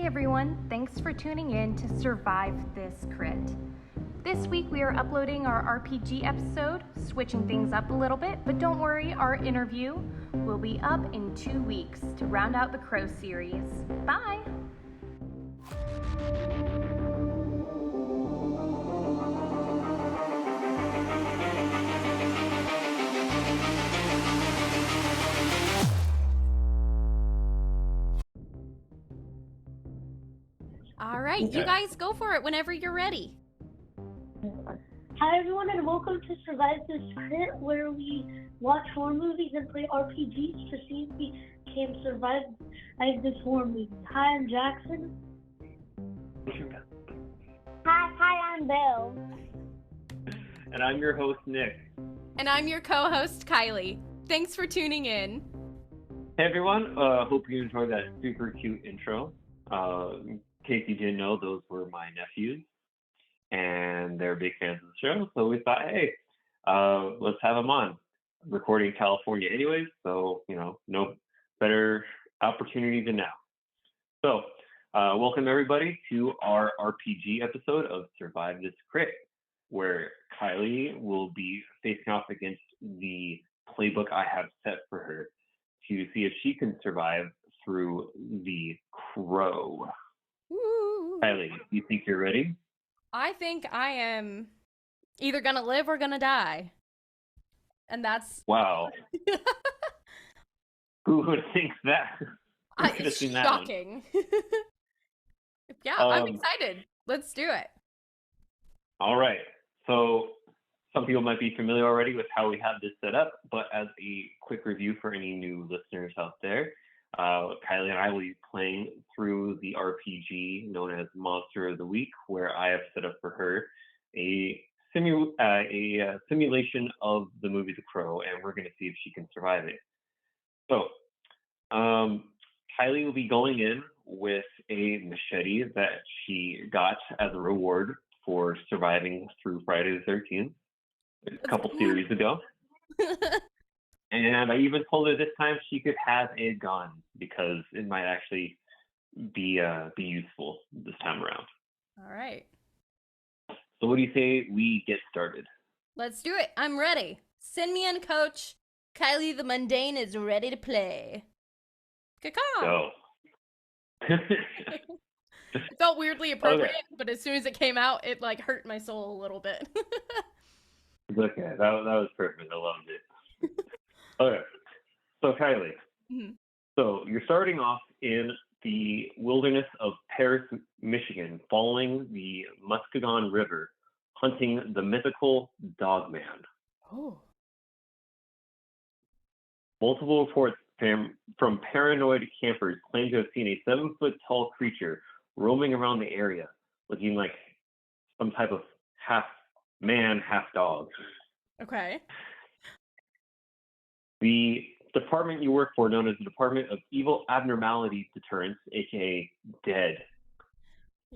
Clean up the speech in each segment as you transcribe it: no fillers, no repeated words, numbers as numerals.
Hey everyone, thanks for tuning in to Survive This Crit. This week we are uploading our RPG episode, switching things up a little bit, but don't worry, our interview will be up in 2 weeks to round out the Crow series. Bye! All right, Okay. You guys go for it whenever you're ready. Hi everyone and welcome to Survive This Crit, where we watch horror movies and play RPGs to see if we can survive this horror movie. Hi, I'm Jackson. Hi, I'm Bill. And I'm your host, Nick. And I'm your co-host, Kylie. Thanks for tuning in. Hey everyone, hope you enjoyed that super cute intro. In case you didn't know, those were my nephews, and they're big fans of the show, so we thought, hey, let's have them on. Recording in California anyways, so, no better opportunity than now. So, welcome everybody to our RPG episode of Survive This Crit, where Kylie will be facing off against the playbook I have set for her to see if she can survive through the Crow. Woo. Kylie, do you think you're ready? I think I am either gonna live or gonna die. And that's... Wow. Who would think that? Who could have seen that one? Shocking. Yeah, I'm excited. Let's do it. All right. So some people might be familiar already with how we have this set up, but as a quick review for any new listeners out there, Kylie and I will be playing through the RPG known as Monster of the Week, where I have set up for her a simulation of the movie The Crow, and we're going to see if she can survive it. So, Kylie will be going in with a machete that she got as a reward for surviving through Friday the 13th a couple series ago. And I even told her this time she could have a gun because it might actually be useful this time around. All right. So what do you say we get started? Let's do it. I'm ready. Send me in, coach. Kylie the Mundane is ready to play. Caw-caw. Go. It felt weirdly appropriate, but as soon as it came out, it hurt my soul a little bit. It's okay. That was perfect. I loved it. Okay. So Kylie, So you're starting off in the wilderness of Paris, Michigan, following the Muskegon River, hunting the mythical Dogman. Oh. Multiple reports from paranoid campers claim to have seen a 7-foot-tall creature roaming around the area, looking like some type of half man, half dog. Okay. The department you work for, known as the Department of Evil Abnormality Deterrence, aka D.E.A.D,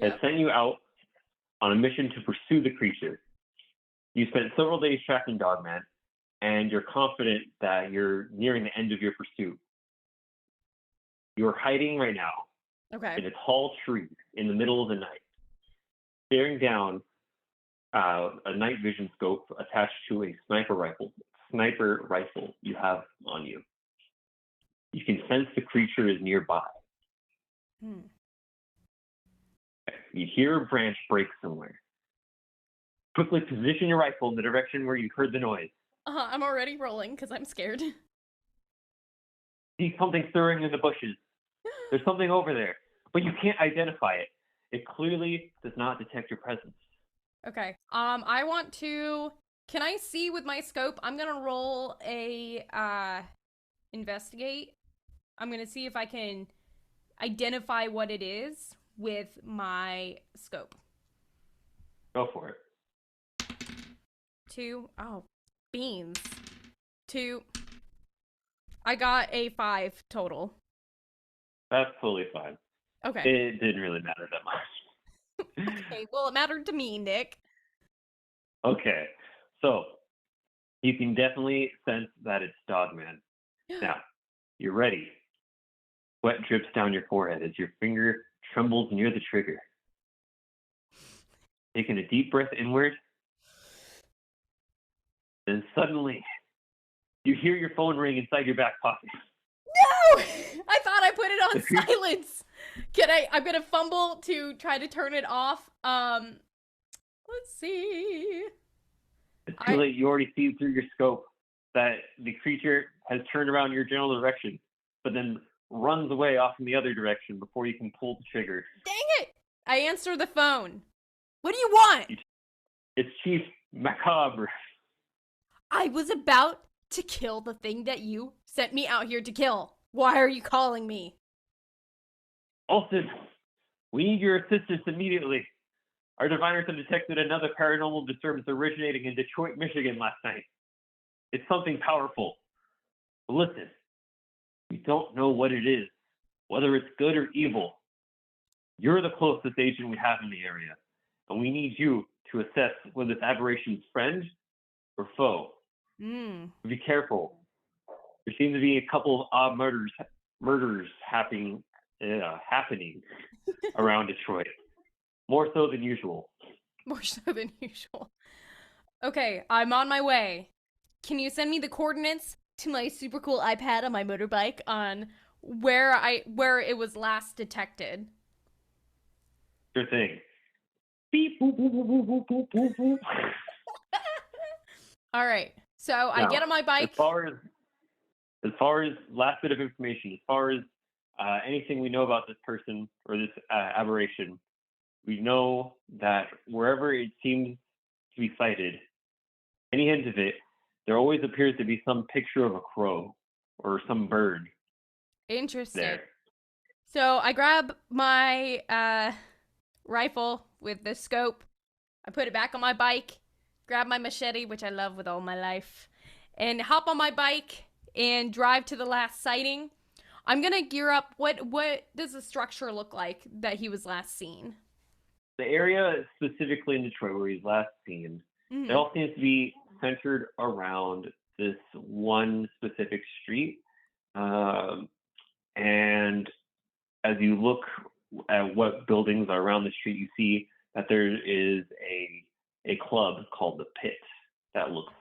has sent you out on a mission to pursue the creature. You spent several days tracking Dogman, and you're confident that you're nearing the end of your pursuit. You're hiding right now in a tall tree in the middle of the night, staring down a night vision scope attached to a sniper rifle you have on you. You can sense the creature is nearby. You hear a branch break somewhere. Quickly position your rifle in the direction where you heard the noise. I'm already rolling because I'm scared. See something stirring in the bushes. There's something over there, but you can't identify it. It clearly does not detect your presence. Okay. I want to... Can I see with my scope? I'm gonna roll a investigate. I'm gonna see if I can identify what it is with my scope. Go for it. 2. Oh, beans. 2. I got a 5 total. That's totally fine. Okay. It didn't really matter that much. Okay, well, it mattered to me, Nick. Okay, so you can definitely sense that it's Dogman. Now, you're ready. Sweat drips down your forehead as your finger trembles near the trigger. Taking a deep breath inward, then suddenly you hear your phone ring inside your back pocket. No! I thought I put it on silence. I'm gonna fumble to try to turn it off. Let's see. It's too late. You already see through your scope that the creature has turned around your general direction, but then runs away off in the other direction before you can pull the trigger. Dang it! I answer the phone. What do you want? It's Chief Macabre. I was about to kill the thing that you sent me out here to kill. Why are you calling me? Olsen, we need your assistance immediately. Our diviners have detected another paranormal disturbance originating in Detroit, Michigan last night. It's something powerful. But listen, we don't know what it is, whether it's good or evil. You're the closest agent we have in the area, and we need you to assess whether this aberration's friend or foe. Be careful. There seem to be a couple of odd murders happening around Detroit. More so than usual. More so than usual. Okay, I'm on my way. Can you send me the coordinates to my super cool iPad on my motorbike on where it was last detected? Sure thing. Beep, boop, boop, boop, boop, boop, boop, boop. All right. So I get on my bike. As far as last bit of information, as far as anything we know about this person or this aberration, we know that wherever it seems to be sighted, any end of it, there always appears to be some picture of a crow or some bird. Interesting. There. So I grab my rifle with the scope. I put it back on my bike, grab my machete, which I love with all my life, and hop on my bike and drive to the last sighting. I'm going to gear up. What does the structure look like that he was last seen? The area specifically in Detroit where he's last seen, it all seems to be centered around this one specific street. And as you look at what buildings are around the street, you see that there is a club called the Pit that looks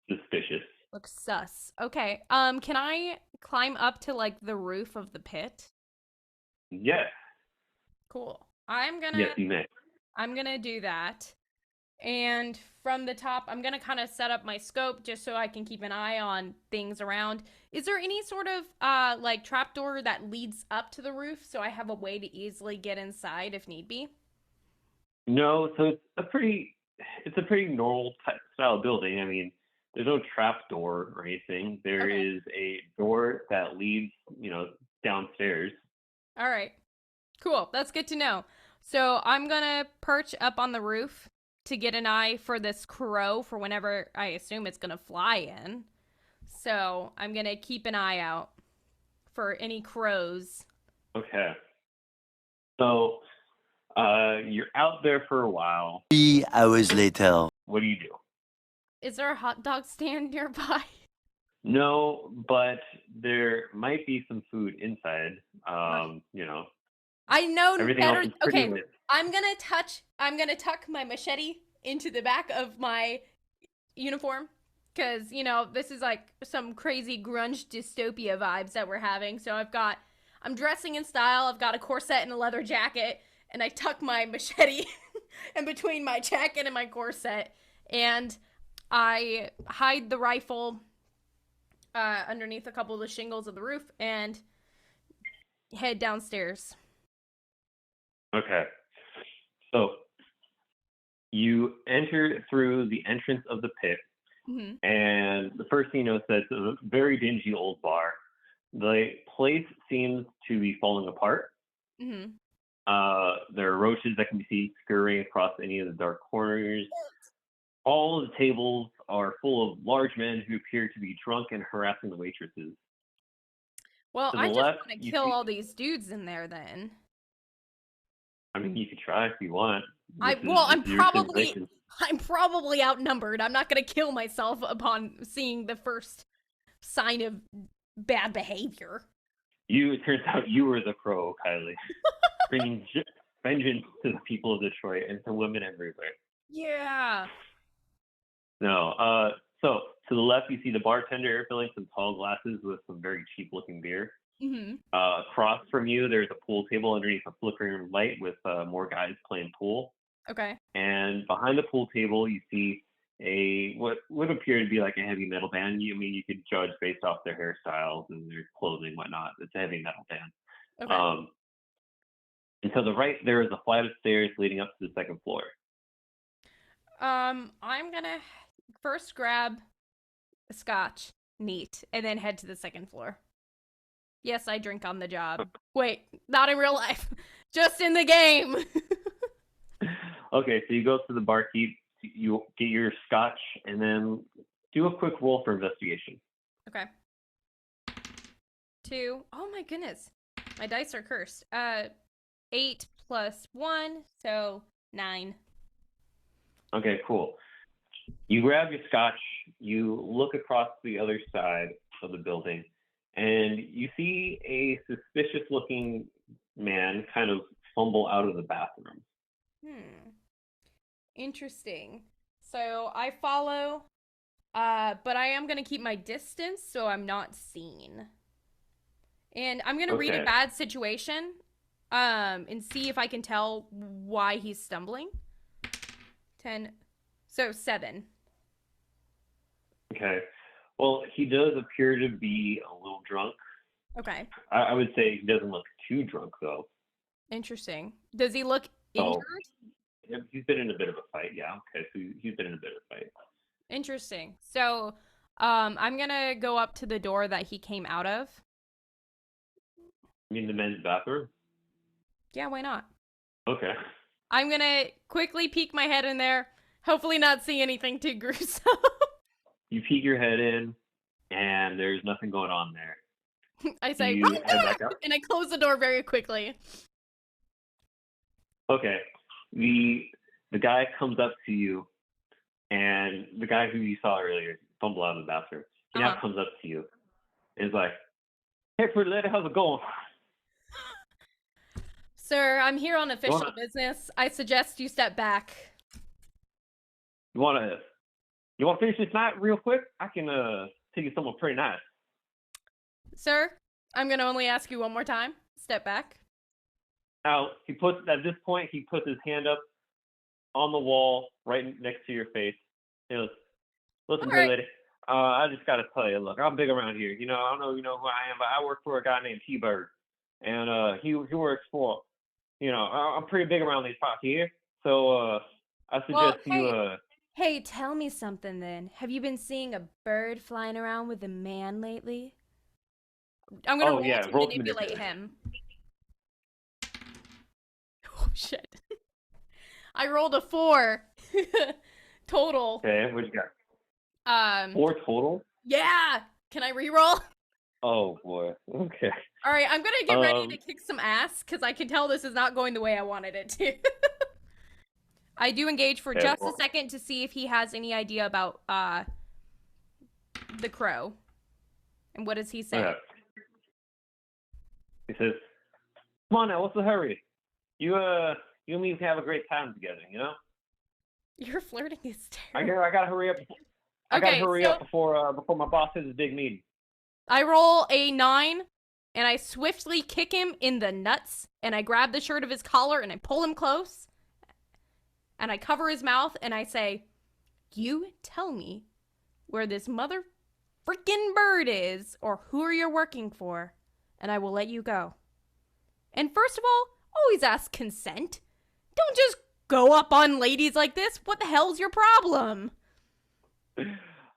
suspicious. Looks sus. Okay. Can I climb up to like the roof of the pit? Yes. Cool. Yes, you may. I'm gonna do that. And from the top, I'm gonna kind of set up my scope just so I can keep an eye on things around. Is there any sort of like trapdoor that leads up to the roof so I have a way to easily get inside if need be? No, so it's a pretty normal type style building. I mean, there's no trap door or anything. There is a door that leads, downstairs. All right. Cool. That's good to know. So I'm going to perch up on the roof to get an eye for this crow for whenever I assume it's going to fly in. So I'm going to keep an eye out for any crows. Okay. So you're out there for a while. 3 hours later. What do you do? Is there a hot dog stand nearby? No, but there might be some food inside. I know everything better. else is pretty Okay, lit. I'm gonna tuck my machete into the back of my uniform because this is like some crazy grunge dystopia vibes that we're having. So I'm dressing in style. I've got a corset and a leather jacket, and I tuck my machete in between my jacket and my corset, and I hide the rifle underneath a couple of the shingles of the roof and head downstairs. Okay. So you enter through the entrance of the pit, and the first thing you notice is a very dingy old bar. The place seems to be falling apart. There are roaches that can be seen scurrying across any of the dark corners. All of the tables are full of large men who appear to be drunk and harassing the waitresses. Well, To I the just left, want to you kill see- all these dudes in there then. I mean, you could try if you want. I'm probably outnumbered. I'm not going to kill myself upon seeing the first sign of bad behavior. It turns out you were the crow, Kylie, bringing vengeance to the people of Detroit and to women everywhere. Yeah. No, so to the left, you see the bartender filling some tall glasses with some very cheap-looking beer. Mm-hmm. Across from you, there's a pool table underneath a flickering light with more guys playing pool. Okay. And behind the pool table, you see what would appear to be like a heavy metal band. You could judge based off their hairstyles and their clothing and whatnot. It's a heavy metal band. Okay. And to the right, there is a flight of stairs leading up to the second floor. I'm gonna first grab a scotch, neat, and then head to the second floor. Yes, I drink on the job. Wait, not in real life. Just in the game. Okay, so you go to the barkeep, you get your scotch, and then do a quick roll for investigation. Okay. 2. Oh my goodness. My dice are cursed. 8 plus 1, so 9. Okay, cool. You grab your scotch, you look across the other side of the building, and you see a suspicious-looking man kind of fumble out of the bathroom. Interesting. So I follow, but I am gonna keep my distance so I'm not seen. And I'm gonna read a bad situation, and see if I can tell why he's stumbling. 10, so 7. Okay. Well, he does appear to be a little drunk. Okay. I would say he doesn't look too drunk, though. Interesting. Does he look injured? He's been in a bit of a fight, yeah. Okay, so he's been in a bit of a fight. Interesting. So, I'm gonna go up to the door that he came out of. You mean the men's bathroom? Yeah, why not? Okay. I'm gonna quickly peek my head in there, hopefully not see anything too gruesome. You peek your head in, and there's nothing going on there. I say, you run head back! back up? And I close the door very quickly. Okay. The guy comes up to you, and the guy who you saw earlier fumble out of the bathroom, he now comes up to you and is like, "Hey, pretty lady, how's it going?" Sir, I'm here on official business. I suggest you step back. You wanna finish this night real quick? I can take you somewhere pretty nice. Sir, I'm gonna only ask you one more time. Step back. Now at this point he puts his hand up on the wall right next to your face. He goes, "Listen, pretty lady, I just gotta tell you, look, I'm big around here. I don't know if you know who I am, but I work for a guy named T-Bird, and he works for, I'm pretty big around these parts here. So I suggest Hey, tell me something then. Have you been seeing a bird flying around with a man lately? I'm gonna roll to manipulate him. Oh shit! I rolled a 4 total. Okay, what you got? 4 total? Yeah. Can I re-roll? Oh boy. Okay. All right, I'm gonna get ready to kick some ass because I can tell this is not going the way I wanted it to. I do engage for just a second to see if he has any idea about the crow. And what does he say? Okay. He says, "Come on now, what's the hurry? You and me can have a great time together, Your flirting is terrible. I gotta hurry up. I gotta hurry up before my boss has a big meeting." I roll a 9, and I swiftly kick him in the nuts, and I grab the shirt of his collar, and I pull him close, and I cover his mouth, and I say, "You tell me where this mother freaking bird is, or who you're working for, and I will let you go. And first of all, always ask consent. Don't just go up on ladies like this. What the hell's your problem?"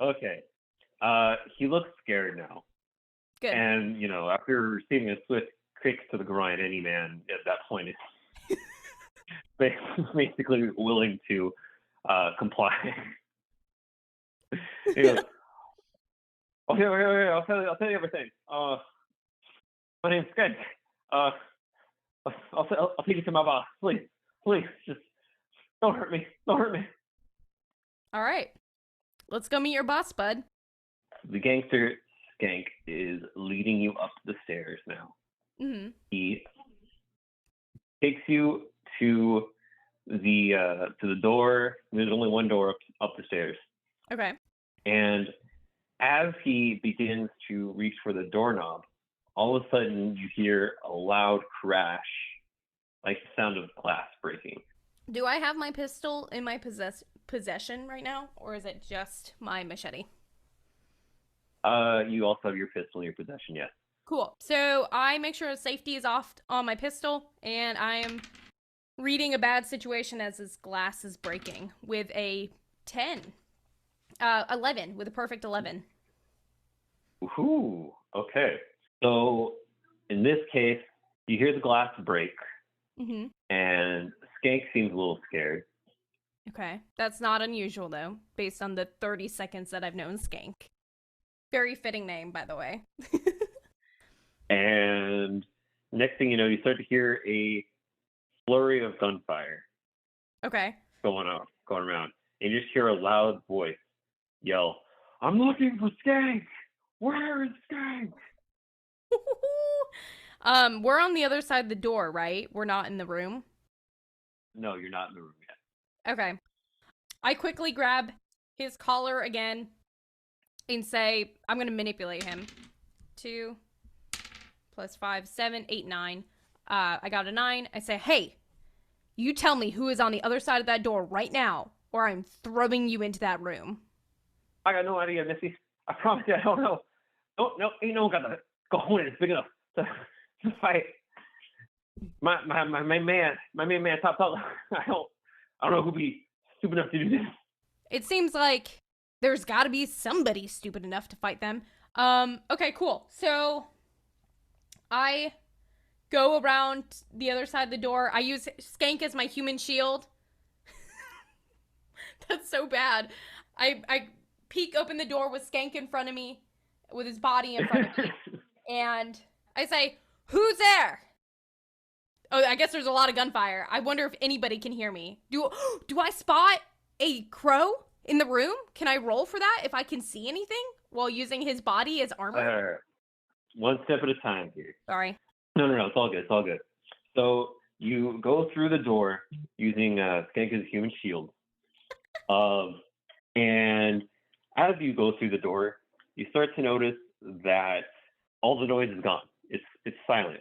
Okay. He looks scared now. Good. And, after receiving a swift kick to the groin, any man at that point is basically willing to comply. He goes, okay, I'll tell you everything. My name's Skank. I'll take you to my boss. Please, just don't hurt me. Don't hurt me. All right. Let's go meet your boss, bud. The gangster Skank is leading you up the stairs now. Mm-hmm. He takes you to the door. There's only one door up the stairs. Okay. And as he begins to reach for the doorknob, all of a sudden you hear a loud crash, like the sound of glass breaking. Do I have my pistol in my possession right now, or is it just my machete? You also have your pistol in your possession, yes. Cool. So I make sure safety is off on my pistol, and I am reading a bad situation as this glass is breaking with a 10. 11, with a perfect 11. Ooh, okay. So in this case, you hear the glass break, Mm-hmm. and Skank seems a little scared. Okay. That's not unusual, though, based on the 30 seconds that I've known Skank. Very fitting name, by the way. And next thing you know, you start to hear a flurry of gunfire Okay. going around. And you just hear a loud voice yell, "I'm looking for Skank! Where is Skank?" We're on the other side of the door, right? We're not in the room. No, you're not in the room yet. Okay. I quickly grab his collar again and say, I'm going to manipulate him. 2 plus 5, 7, 8, 9. I got a 9. I say, hey, you tell me who is on the other side of that door right now, or I'm throwing you into that room. I got no idea, Missy. I promise you, I don't know. No, ain't no one got the cojones big enough to fight. My main man, top. I don't know who'd be stupid enough to do this. It seems like there's got to be somebody stupid enough to fight them. Okay, cool. So I go around the other side of the door. I use Skank as my human shield. That's so bad. I peek open the door with Skank in front of me, with his body in front of me, and I say, who's there? Oh, I guess there's a lot of gunfire. I wonder if anybody can hear me. Do I spot a crow in the room? Can I roll for that if I can see anything while using his body as armor? One step at a time here. Sorry. No, it's all good. So you go through the door using Skank as a human shield. And as you go through the door, you start to notice that all the noise is gone. It's silent.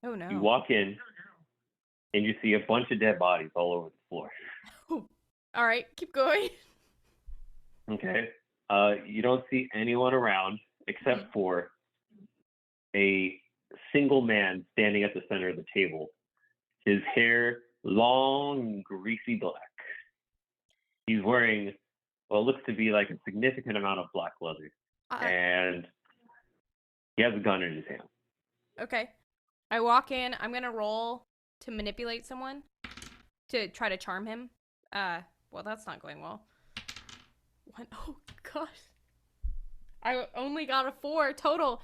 Oh no. You walk in and you see a bunch of dead bodies all over the floor. All right, keep going. Okay. You don't see anyone around except for a single man standing at the center of the table. His hair long, greasy black. He's wearing what looks to be like a significant amount of black leather. And he has a gun in his hand. Okay. I walk in. I'm going to roll to manipulate someone to try to charm him. Well, that's not going well. Oh, gosh. I only got a 4 total.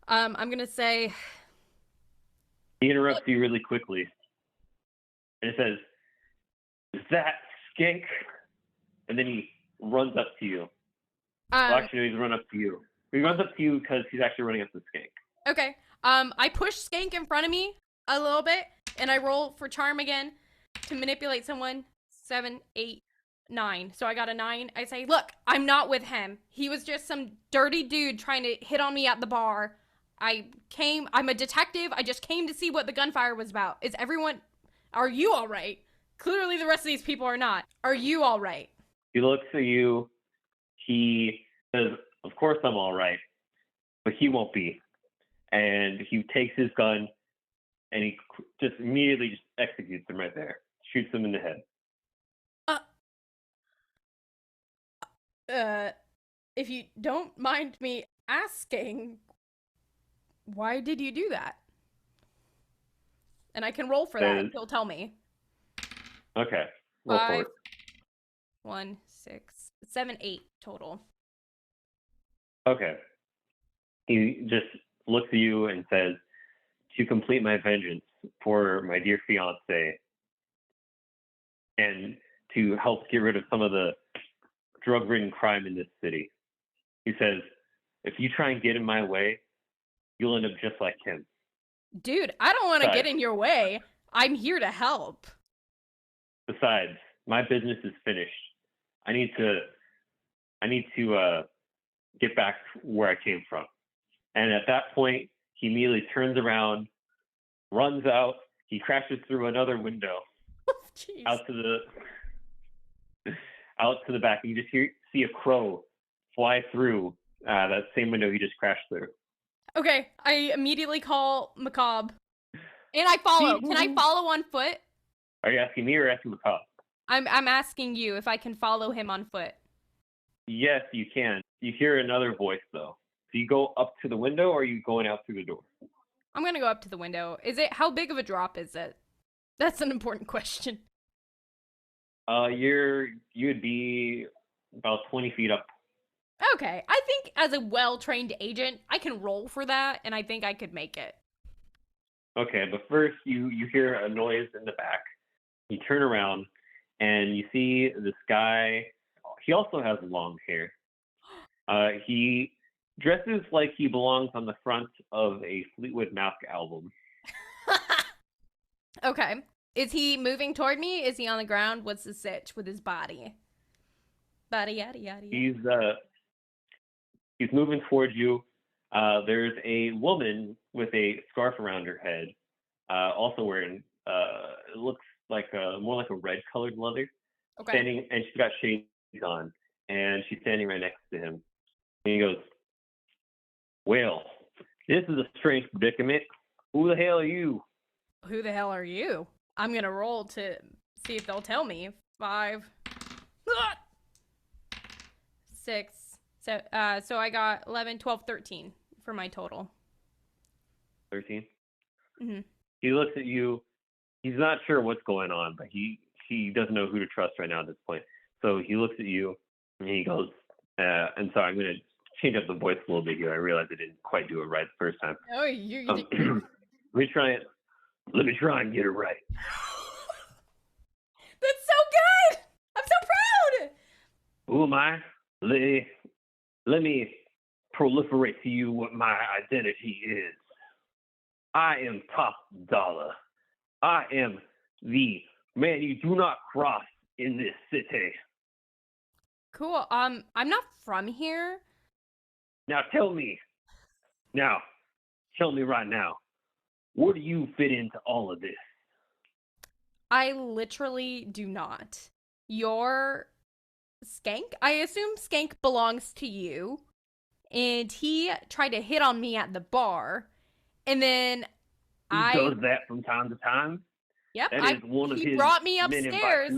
I'm going to say... He interrupts you really quickly. And it says, "Is that Skank?" And then he runs up to you. Well, actually, he's run up to you. He runs up to you because he's actually running up to Skank. Okay. I push Skank in front of me a little bit, and I roll for charm again to manipulate someone. 7, 8, 9. So I got a 9. I say, look, I'm not with him. He was just some dirty dude trying to hit on me at the bar. I'm a detective. I just came to see what the gunfire was about. Are you all right? Clearly the rest of these people are not. Are you all right? He looks at you. He says, "Of course I'm all right, but he won't be." And he takes his gun and he just immediately executes him right there. Shoots him in the head. If you don't mind me asking, why did you do that? And I can roll for that if he'll tell me. Okay. Roll 5, for it. 1, 6, 7, 8 total. Okay. He just looks at you and says, "To complete my vengeance for my dear fiance and to help get rid of some of the drug-ridden crime in this city," he says, "if you try and get in my way, you'll end up just like him." Dude, I don't want to get Besides, in your way. I'm here to help. besides, my business is finished. I need to get back where I came from. And at that point, he immediately turns around, runs out. He crashes through another window Jeez. out to the back. And you just see a crow fly through that same window he just crashed through. Okay, I immediately call Macabre. And I follow. Can I follow on foot? Are you asking me or asking Macabre? I'm asking you if I can follow him on foot. Yes, you can. You hear another voice, though. Do you go up to the window or are you going out through the door? I'm gonna go up to the window. How big of a drop is it? That's an important question. You would be about 20 feet up. Okay, I think as a well-trained agent, I can roll for that, and I think I could make it. Okay, but first you hear a noise in the back. You turn around and you see this guy. He also has long hair. He dresses like he belongs on the front of a Fleetwood Mac album. Okay. Is he moving toward me? Is he on the ground? What's the sitch with his body? Body yada yada. He's moving towards you. There's a woman with a scarf around her head, also wearing it looks like more like a red colored leather. Okay. Standing, and she's got shades on, and she's standing right next to him. And he goes, "Well, this is a strange predicament. Who the hell are you?" Who the hell are you? I'm gonna roll to see if they'll tell me. 5, 6. So I got 11, 12, 13 for my total. 13. Mm-hmm. He looks at you. He's not sure what's going on, but he doesn't know who to trust right now at this point. So he looks at you and he goes, and so I'm going to change up the voice a little bit here. I realized I didn't quite do it right the first time. Oh, you let me try and get it right. That's so good! I'm so proud! Who am I? Let me proliferate to you what my identity is. I am Top Dollar. I am the man you do not cross in this city. Cool. I'm not from here. Now tell me right now, where do you fit into all of this? I literally do not. You're Skank? I assume Skank belongs to you. And he tried to hit on me at the bar. And then He does that from time to time? Yep. That is one of his He brought me upstairs.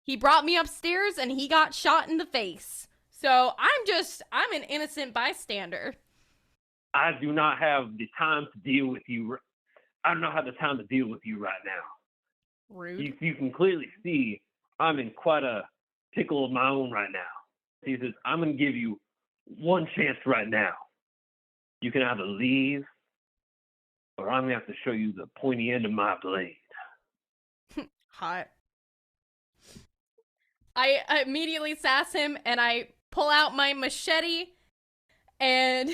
He brought me upstairs and he got shot in the face. So I'm an innocent bystander. I do not have the time to deal with you. I don't have the time to deal with you right now. Rude. You can clearly see I'm in quite a pickle of my own right now. He says, I'm going to give you one chance right now. You can either leave or I'm going to have to show you the pointy end of my blade. Hot. I immediately sass him and I pull out my machete and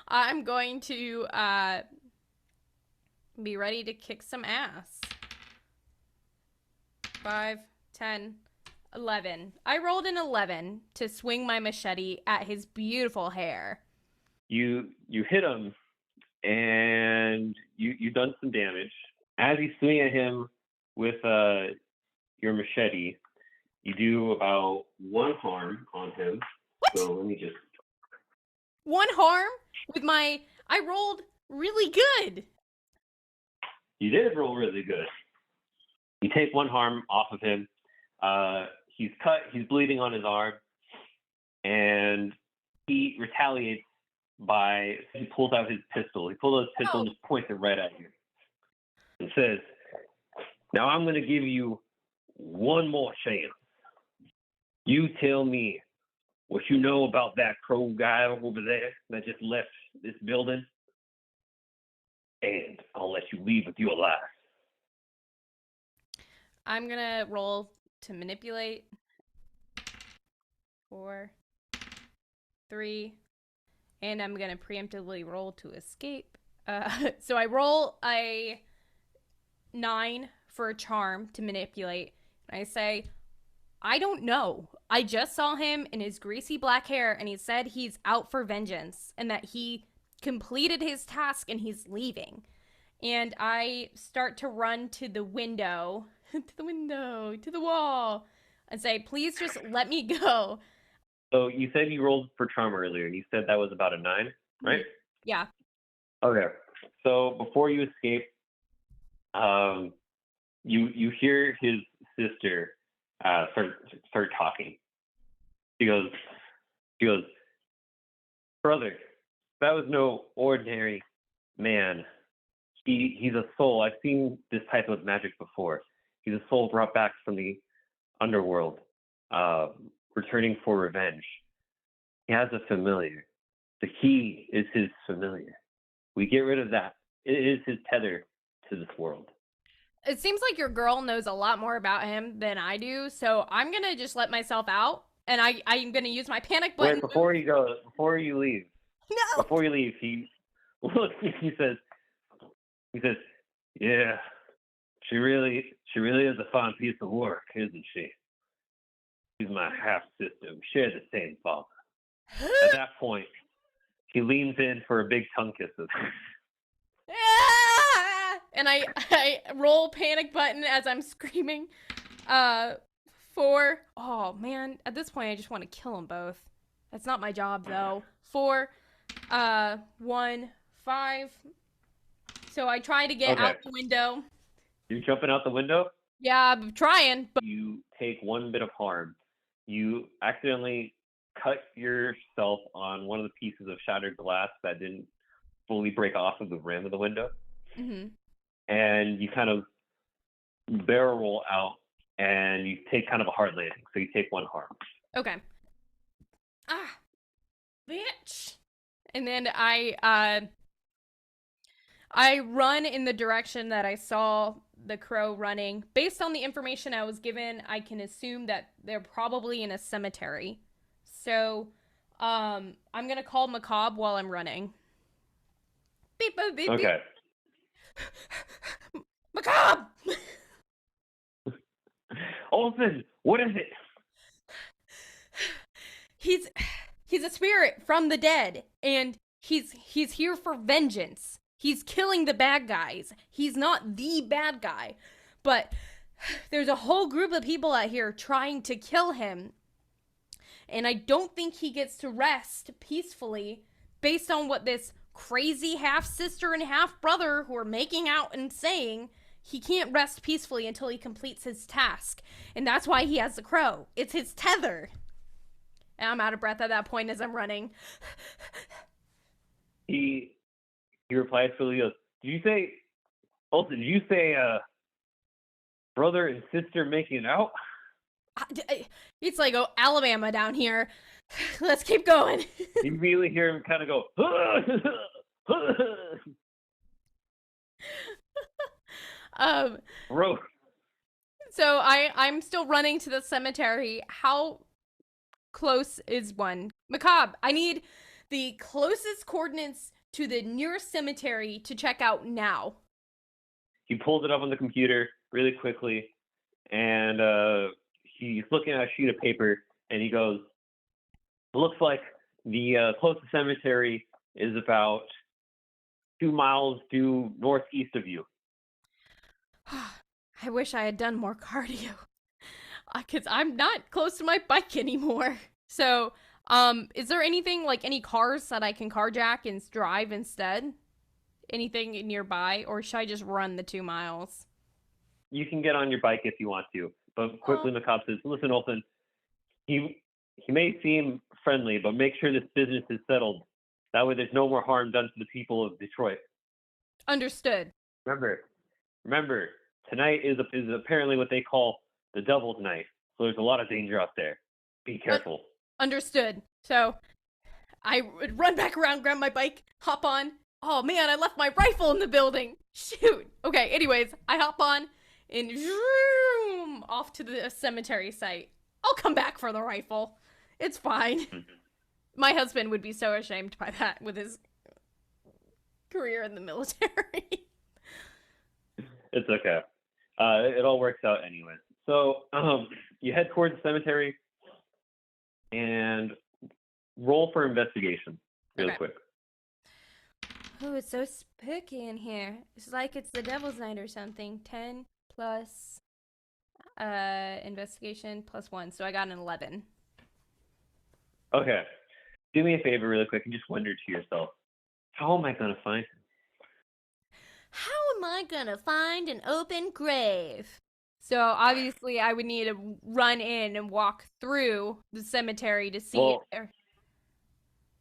I'm going to be ready to kick some ass. 5, 10, 11. I rolled an 11 to swing my machete at his beautiful hair. You hit him and you done some damage. As you swing at him with your machete, you do about 1 harm on him. What? So let me just... 1 harm? I rolled really good. You did roll really good. You take 1 harm off of him. He's cut, he's bleeding on his arm, and he retaliates he pulls out his pistol. He pulls out his pistol and just points it right at you. And says, now I'm going to give you 1 more chance. You tell me what you know about that crow guy over there that just left this building, and I'll let you leave with your life. I'm gonna roll to manipulate. 4, 3, and I'm gonna preemptively roll to escape. So I roll a 9 for a charm to manipulate. And I say, I don't know. I just saw him in his greasy black hair, and he said he's out for vengeance and that he completed his task and he's leaving. And I start to run to the window, to the wall, and say, please just let me go. So you said you rolled for charm earlier, and you said that was about a 9, right? Yeah. Okay. So before you escape, you hear his sister start talking. She goes, brother, that was no ordinary man. He's a soul. I've seen this type of magic before. He's a soul brought back from the underworld, returning for revenge. He has a familiar. The key is his familiar. We get rid of that. It is his tether to this world. It seems like your girl knows a lot more about him than I do, so I'm gonna just let myself out, and I'm gonna use my panic button. Wait, before you leave, No! Before you leave, he looks. He says, yeah, she really is a fine piece of work, isn't she? She's my half sister. We share the same father. At that point, he leans in for a big tongue kiss. And I roll panic button as I'm screaming. 4. Oh man, at this point I just want to kill them both. That's not my job though. 4, 1, 5. So I try to get out the window. You're jumping out the window? Yeah, I'm trying. But you take one bit of harm. You accidentally cut yourself on one of the pieces of shattered glass that didn't fully break off of the rim of the window. Mm-hmm. And you kind of barrel roll out, and you take kind of a hard landing. So you take one harm. Okay. Ah, bitch. And then I run in the direction that I saw the crow running. Based on the information I was given, I can assume that they're probably in a cemetery. So, I'm gonna call Macabre while I'm running. Beep, boop, beep, Okay. beep. Macabre! Olsen, what is it? He's a spirit from the dead, and he's here for vengeance. He's killing the bad guys. He's not the bad guy, but there's a whole group of people out here trying to kill him. And I don't think he gets to rest peacefully based on what this crazy half-sister and half-brother who are making out and saying. He can't rest peacefully until he completes his task. And that's why he has the crow. It's his tether. And I'm out of breath at that point as I'm running. He replies to Leo, Olsen, did you say brother and sister making out? It's like Alabama down here. Let's keep going. You immediately hear him kind of go, Bro. So I'm still running to the cemetery. How close is one? Macabre, I need the closest coordinates to the nearest cemetery to check out now. He pulls it up on the computer really quickly, and he's looking at a sheet of paper, and he goes, looks like the closest cemetery is about 2 miles due northeast of you. I wish I had done more cardio. Because I'm not close to my bike anymore. So, is there anything, like any cars that I can carjack and drive instead? Anything nearby? Or should I just run the 2 miles? You can get on your bike if you want to. But quickly, Macabre says, listen, Olsen, he may seem friendly, but make sure this business is settled. That way there's no more harm done to the people of Detroit. Understood. Remember, tonight is apparently what they call the Devil's Night. So there's a lot of danger out there. Be careful. Understood. So I run back around, grab my bike, hop on. Oh man, I left my rifle in the building. Shoot. Okay, anyways, I hop on and zoom off to the cemetery site. I'll come back for the rifle. It's fine. My husband would be so ashamed by that with his career in the military. It's okay. It all works out anyways. So you head towards the cemetery and roll for investigation really Okay. quick. Oh, it's so spooky in here. It's like it's the Devil's Night or something. 10 plus investigation plus 1. So I got an 11. Okay. Do me a favor really quick and just wonder to yourself, how am I going to find him? How am I gonna find an open grave? So obviously I would need to run in and walk through the cemetery to see Well, it there.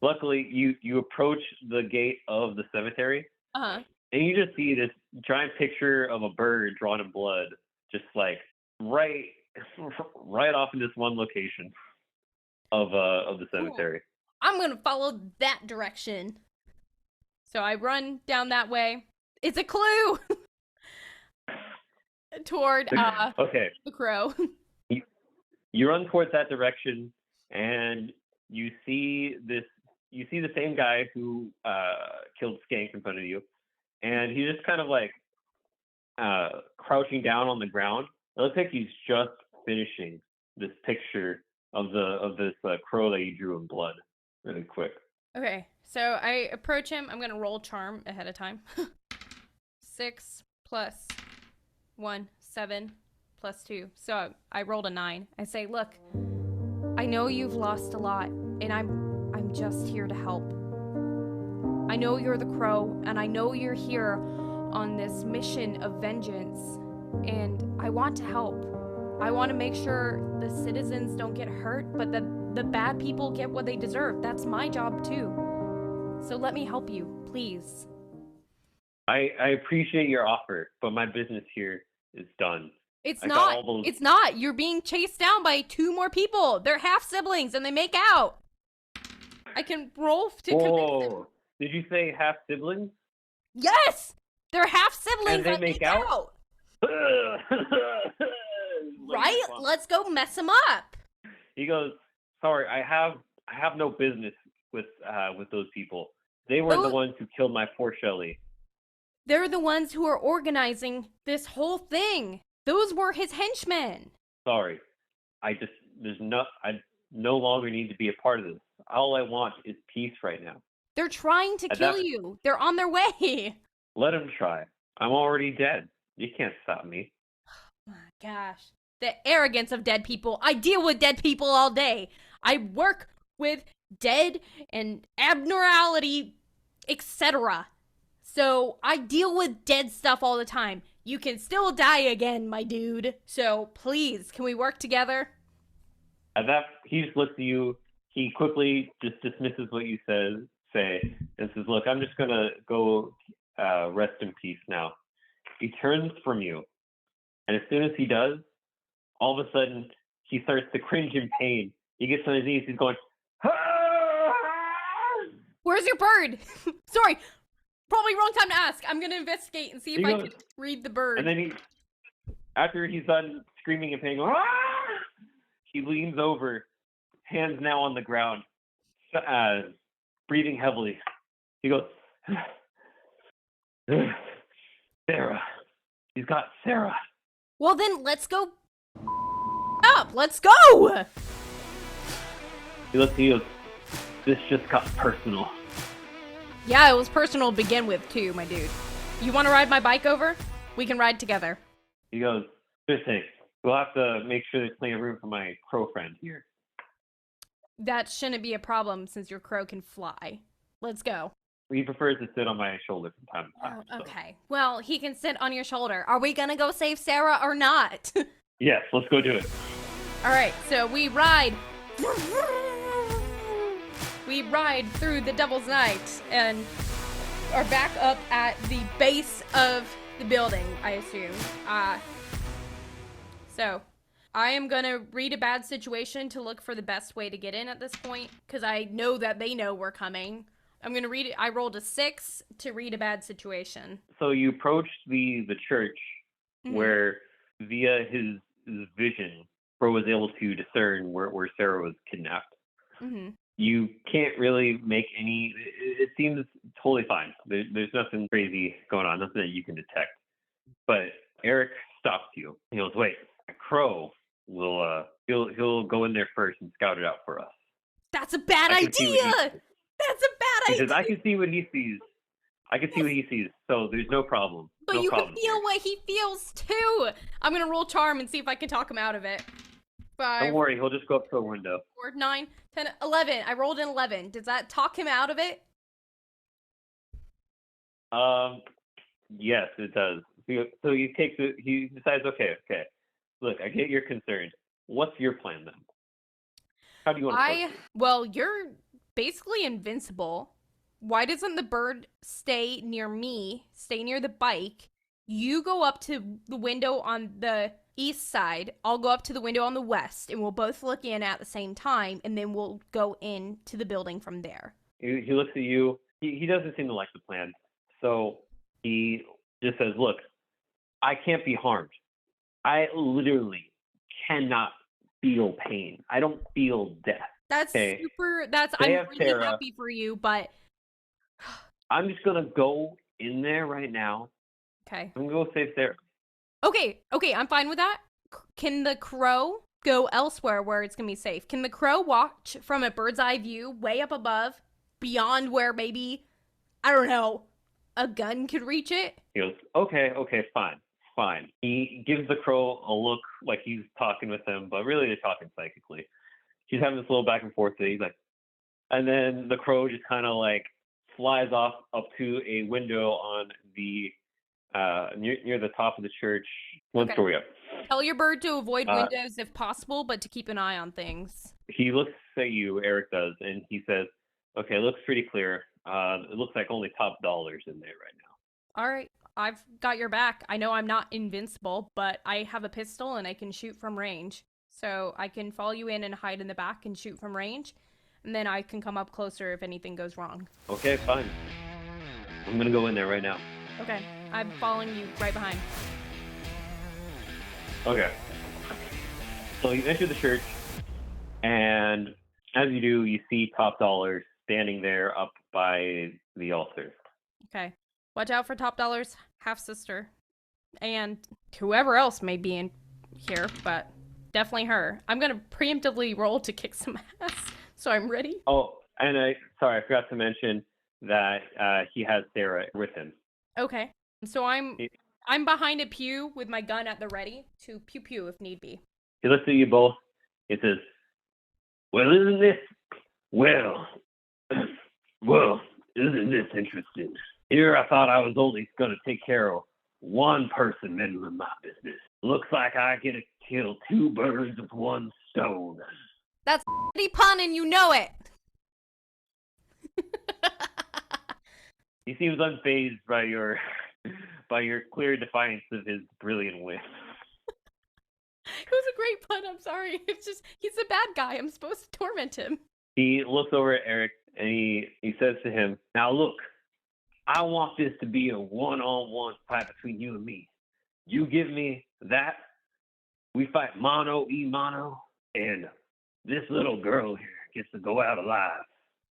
Luckily, you approach the gate of the cemetery, Uh-huh. and you just see this giant picture of a bird drawn in blood, just like right off in this one location of the cemetery. I'm gonna follow that direction. So I run down that way. It's a clue toward Okay, the crow. you run towards that direction, and you see the same guy who killed Skank in front of you, and he's just kind of like crouching down on the ground. It looks like he's just finishing this picture of this crow that you drew in blood really quick. Okay, so I approach him. I'm gonna roll charm ahead of time. 6 plus 1, 7 plus 2. So I rolled a 9. I say, look, I know you've lost a lot, and I'm just here to help. I know you're the crow, and I know you're here on this mission of vengeance, and I want to help. I want to make sure the citizens don't get hurt, but the bad people get what they deserve. That's my job too. So let me help you, please. I appreciate your offer, but my business here is done. It's I got not. all those- It's not. You're being chased down by 2 more people. They're half siblings and they make out. I can roll to convince them. Whoa! Did you say half siblings? Yes! They're half siblings And they that make out? Right? Let's go mess them up. He goes, sorry, I have no business with those people. They were the ones who killed my poor Shelly. They're the ones who are organizing this whole thing. Those were his henchmen. Sorry. I no longer need to be a part of this. All I want is peace right now. They're trying to kill you. They're on their way. Let them try. I'm already dead. You can't stop me. Oh my gosh. The arrogance of dead people. I deal with dead people all day. I work with dead and abnormality, etc. So I deal with dead stuff all the time. You can still die again, my dude. So please, can we work together? At that, he just looks at you. He quickly just dismisses what you say, and says, look, I'm just going to go rest in peace now. He turns from you, and as soon as he does, all of a sudden, he starts to cringe in pain. He gets on his knees. He's going, ah! Where's your bird? Sorry, probably wrong time to ask. I'm going to investigate and see if I can read the bird. And then after he's done screaming in pain, going, ah! He leans over, hands now on the ground, breathing heavily. He goes, Sarah. He's got Sarah. Well, then let's go up. Let's go. He looks at you. This just got personal. Yeah, it was personal to begin with, too, my dude. You want to ride my bike over? We can ride together. He goes, good thing. We'll have to make sure there's plenty of room for my crow friend here. That shouldn't be a problem since your crow can fly. Let's go. He prefers to sit on my shoulder from time to time. Oh, okay. Well, he can sit on your shoulder. Are we gonna go save Sarah or not? Yes, let's go do it. All right, so we ride. We ride through the Devil's Night and are back up at the base of the building, I assume. So I am gonna read a bad situation to look for the best way to get in at this point, because I know that they know we're coming. I'm gonna read it. I rolled a 6 to read a bad situation. So you approached the church, Mhm. where via his vision, Bro was able to discern where Sarah was kidnapped. Mhm. you can't really make any. It seems totally fine. There's nothing crazy going on, nothing that you can detect. But Eric stops you. He goes, "Wait, Crow will he'll go in there first and scout it out for us." That's a bad I can see what idea. That's a bad he idea. says, "I can see what he sees. I can see what he sees. So there's no problem. But no you problem can feel here. what he feels too. I'm gonna roll charm and see if I can talk him out of it. 5, Don't worry, he'll just go up to a window." 4, 9, 10, 11. I rolled an 11. Does that talk him out of it? Yes, it does. So he decides, okay. Look, I get your concerns. What's your plan then? How do you want to approach it? Well, you're basically invincible. Why doesn't the bird stay near me, stay near the bike? You go up to the window on the east side. I'll go up to the window on the west, and we'll both look in at the same time, and then we'll go into the building from there. He looks at you. He doesn't seem to like the plan. So he just says, "Look, I can't be harmed. I literally cannot feel pain. I don't feel death. That's Okay. I'm have really Sarah. happy for you, but I'm just going to go in there right now. okay. I'm going to go save Sarah." Okay, I'm fine with that. Can the crow go elsewhere where it's going to be safe? Can the crow watch from a bird's eye view way up above, beyond where maybe, I don't know, a gun could reach it? He goes, okay, fine. He gives the crow a look like he's talking with him, but really they're talking psychically. He's having this little back and forth thing. He's like, and then the crow just kind of like flies off up to a window on the near the top of the church. One Okay. story up. Tell your bird to avoid windows if possible, but to keep an eye on things. He looks at you, Eric does, and he says, "Okay, it looks pretty clear. It looks like only top dollars in there right now." All right, I've got your back. I know I'm not invincible, but I have a pistol and I can shoot from range. So I can follow you in and hide in the back and shoot from range, and then I can come up closer if anything goes wrong. Okay, fine. I'm gonna go in there right now. Okay, I'm following you right behind. Okay. So you enter the church, and as you do, you see Top Dollar standing there up by the altar. Okay, watch out for Top Dollar's half-sister. And whoever else may be in here, but definitely her. I'm gonna preemptively roll to kick some ass, so I'm ready. Oh, and I forgot to mention that he has Sarah with him. Okay, so I'm behind a pew with my gun at the ready to pew pew if need be. He looks at you both. He says, "Well, isn't this interesting? Here I thought I was only going to take care of one person meddling my business. Looks like I get to kill 2 birds with 1 stone." That's pun and you know it. He seems unfazed by your clear defiance of his brilliant wit. It was a great pun, I'm sorry. It's just, he's a bad guy. I'm supposed to torment him. He looks over at Eric and he says to him, "Now look, I want this to be a one-on-one fight between you and me. You give me that, we fight mano y mano, and this little girl here gets to go out alive."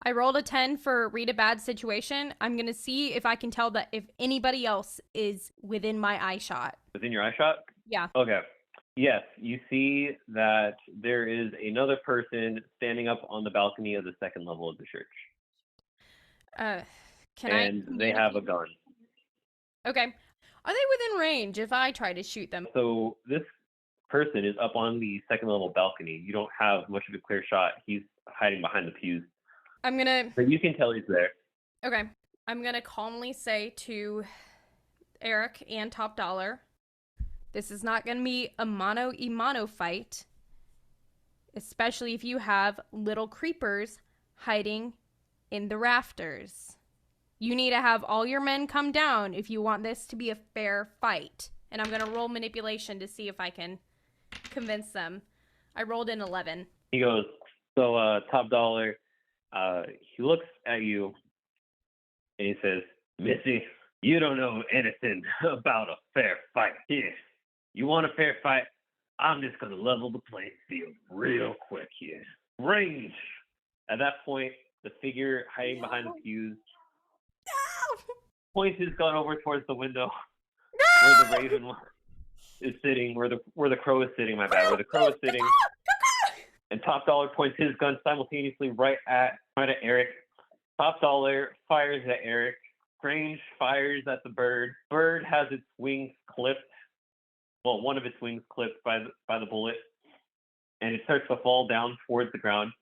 I rolled a 10 for read a bad situation. I'm going to see if I can tell that if anybody else is within my eye shot. Within your eye shot? Yeah. Okay. Yes, you see that there is another person standing up on the balcony of the second level of the church. And they have a gun. Okay. Are they within range if I try to shoot them? So this person is up on the second level balcony. You don't have much of a clear shot. He's hiding behind the pews. But you can tell he's there. Okay. I'm gonna calmly say to Eric and Top Dollar, this is not gonna be a mano y mano fight, especially if you have little creepers hiding in the rafters. You need to have all your men come down if you want this to be a fair fight. And I'm gonna roll manipulation to see if I can convince them. I rolled an 11. He goes, so Top Dollar, he looks at you and he says, "Missy, you don't know anything about a fair fight here. You want a fair fight? I'm just going to level the playing field real quick here. Range, At that point, the figure hiding behind the pews points his gun over towards the window where the raven is sitting, where the crow is sitting, where the crow is sitting. And Top Dollar points his gun simultaneously right at Eric. Top Dollar fires at Eric. Strange fires at the bird. Bird has its wings clipped. Well, one of its wings clipped by the bullet. And it starts to fall down towards the ground.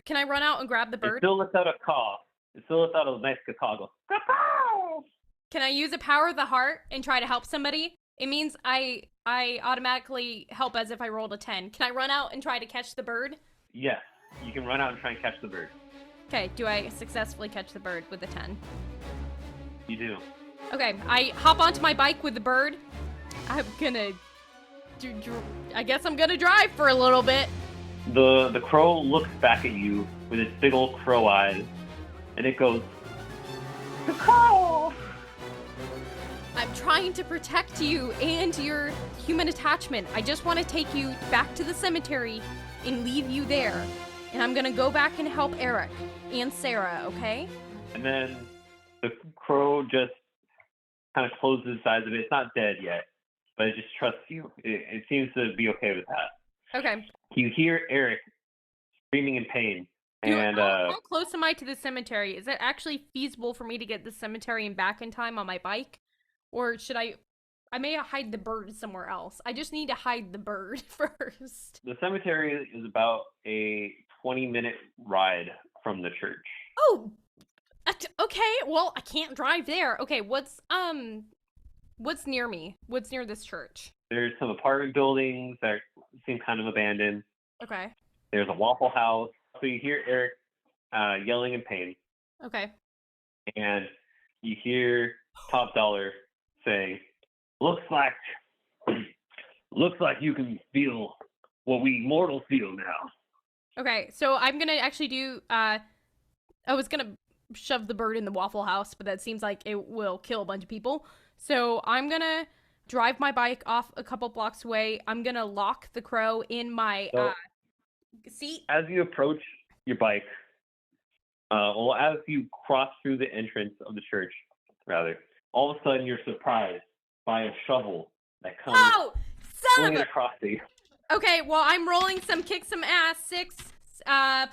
Can I run out and grab the bird? It still lets out a caw. It still lets out a nice caw. Can I use a power of the heart and try to help somebody? It means I automatically help as if I rolled a 10. Can I run out and try to catch the bird? Yes, you can run out and try and catch the bird. Okay, do I successfully catch the bird with a 10? You do. Okay, I hop onto my bike with the bird. I'm gonna... I guess I'm gonna drive for a little bit. The crow looks back at you with its big old crow eyes, and it goes, "The crow!" I'm trying to protect you and your human attachment. I just want to take you back to the cemetery and leave you there. And I'm gonna go back and help Eric and Sarah, okay? And then the crow just kind of closes its eyes a bit. It's not dead yet, but it just trusts you. It seems to be okay with that. Okay. You hear Eric screaming in pain. And how close am I to the cemetery? Is it actually feasible for me to get the cemetery and back in time on my bike? Or should I may hide the bird somewhere else. I just need to hide the bird first. The cemetery is about a 20-minute ride from the church. Oh, okay. Well, I can't drive there. Okay, what's near me? What's near this church? There's some apartment buildings that seem kind of abandoned. Okay. There's a Waffle House. So you hear Eric yelling in pain. Okay. And you hear Top Dollar saying, looks like you can feel what we mortals feel now. Okay, so I'm gonna actually do, I was gonna shove the bird in the Waffle House, but that seems like it will kill a bunch of people. So I'm gonna drive my bike off a couple blocks away. I'm gonna lock the crow in my seat. As you approach your bike, as you cross through the entrance of the church, all of a sudden you're surprised by a shovel that comes swinging across you. Okay, well, I'm rolling some kick some ass. 6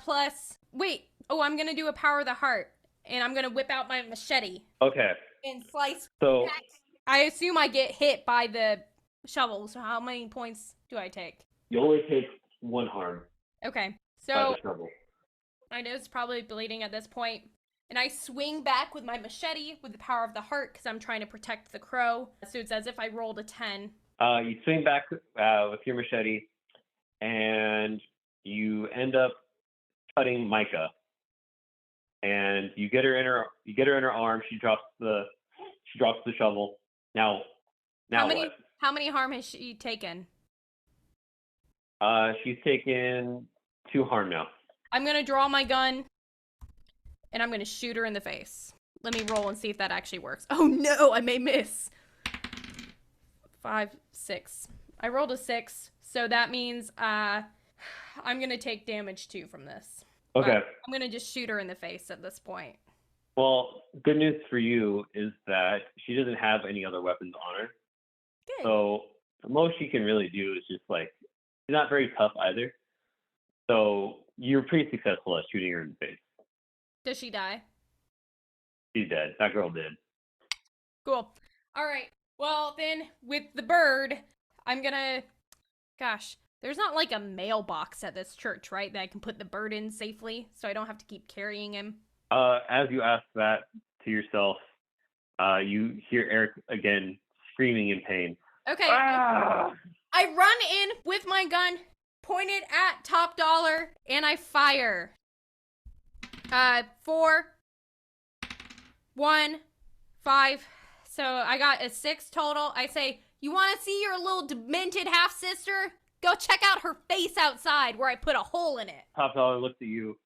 plus... Wait. Oh, I'm gonna do a power of the heart. And I'm gonna whip out my machete. Okay. And slice. So... I assume I get hit by the shovel, so how many points do I take? You only take 1 harm. Okay, by so... the shovel. I know it's probably bleeding at this point. And I swing back with my machete with the power of the heart because I'm trying to protect the crow. So it's as if I rolled a 10. You swing back with your machete, and you end up cutting Micah. And you get her in her arm. She drops the shovel. Now what? How many harm has she taken? She's taken 2 harm now. I'm gonna draw my gun, and I'm gonna shoot her in the face. Let me roll and see if that actually works. Oh no, I may miss. 5, 6. I rolled a 6, so that means I'm gonna take damage too from this. Okay. But I'm gonna just shoot her in the face at this point. Well, good news for you is that she doesn't have any other weapons on her. Good. So the most she can really do is just she's not very tough either. So you're pretty successful at shooting her in the face. Does she die? She's dead. That girl did. Cool. All right. Well, then with the bird, I'm gonna... Gosh, there's not like a mailbox at this church, right? That I can put the bird in safely so I don't have to keep carrying him. As you ask that to yourself, you hear Eric again screaming in pain. Okay. Ah! I run in with my gun, pointed at Top Dollar, and I fire. 4, 1, 5. So I got a 6 total. I say, you want to see your little demented half-sister? Go check out her face outside where I put a hole in it. Top Dollar looks at you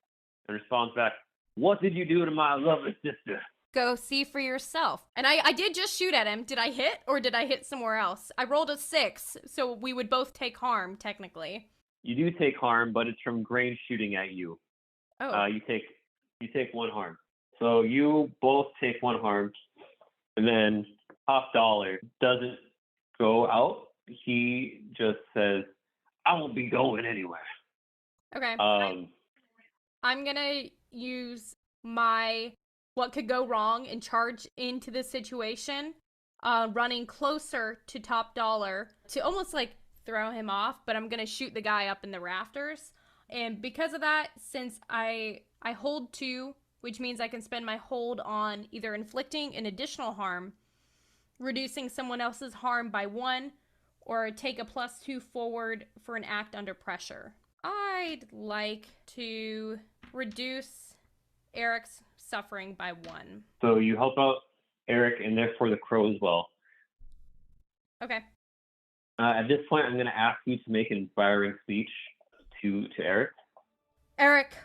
and responds back, what did you do to my lovely sister? Go see for yourself. And I did just shoot at him. Did I hit or did I hit somewhere else? I rolled a 6, so we would both take harm, technically. You do take harm, but it's from Grange shooting at you. Oh. You take one harm. So you both take one harm, and then Top Dollar doesn't go out. He just says, "I won't be going anywhere." Okay. I'm gonna use my what could go wrong and charge into the situation, running closer to Top Dollar to almost like throw him off, but I'm gonna shoot the guy up in the rafters. And because of that, since I hold 2, which means I can spend my hold on either inflicting an additional harm, reducing someone else's harm by 1, or take a +2 forward for an act under pressure. I'd like to reduce Eric's suffering by 1. So you help out Eric and therefore the crow as well. Okay. At this point, I'm going to ask you to make an inspiring speech to Eric. Eric,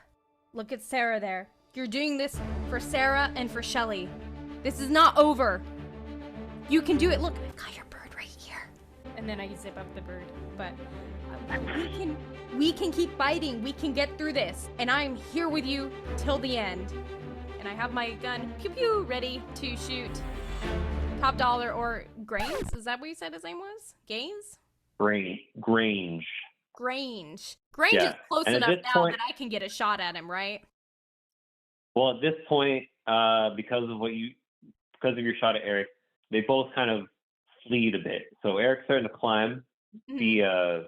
look at Sarah there. You're doing this for Sarah and for Shelly. This is not over. You can do it. Look, I've got your bird right here. And then I zip up the bird. But we can keep fighting. We can get through this. And I'm here with you till the end. And I have my gun, pew pew, ready to shoot Top Dollar or Grains. Is that what you said his name was? Gaines? Grange. Grange Yeah. is close And enough now point, that I can get a shot at him, right? Well, at this point, because of your shot at Eric, they both kind of fleed a bit. So Eric's starting to climb the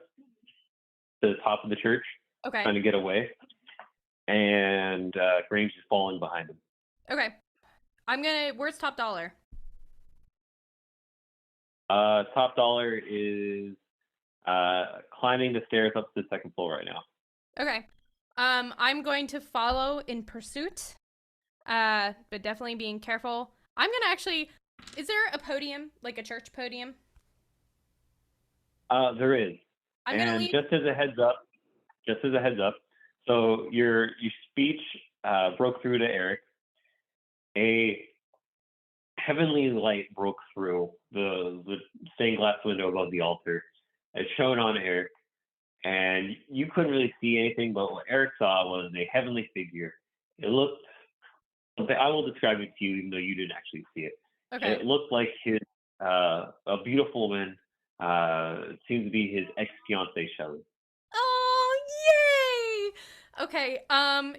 top of the church, Okay. trying to get away, and Grange is falling behind him. Okay. Where's Top Dollar? Top Dollar is climbing the stairs up to the 2nd floor right now. Okay. I'm going to follow in pursuit, but definitely being careful. I'm gonna actually. Is there a podium, like a church podium? There is. I'm gonna leave. Just as a heads up, so your speech broke through to Eric. A heavenly light broke through the stained glass window above the altar. It shone on Eric, and you couldn't really see anything, but what Eric saw was a heavenly figure. It looked, I will describe it to you, even though you didn't actually see it. Okay. It looked like a beautiful woman. It seems to be his ex-fiancée, Shelly. Oh, yay! Okay,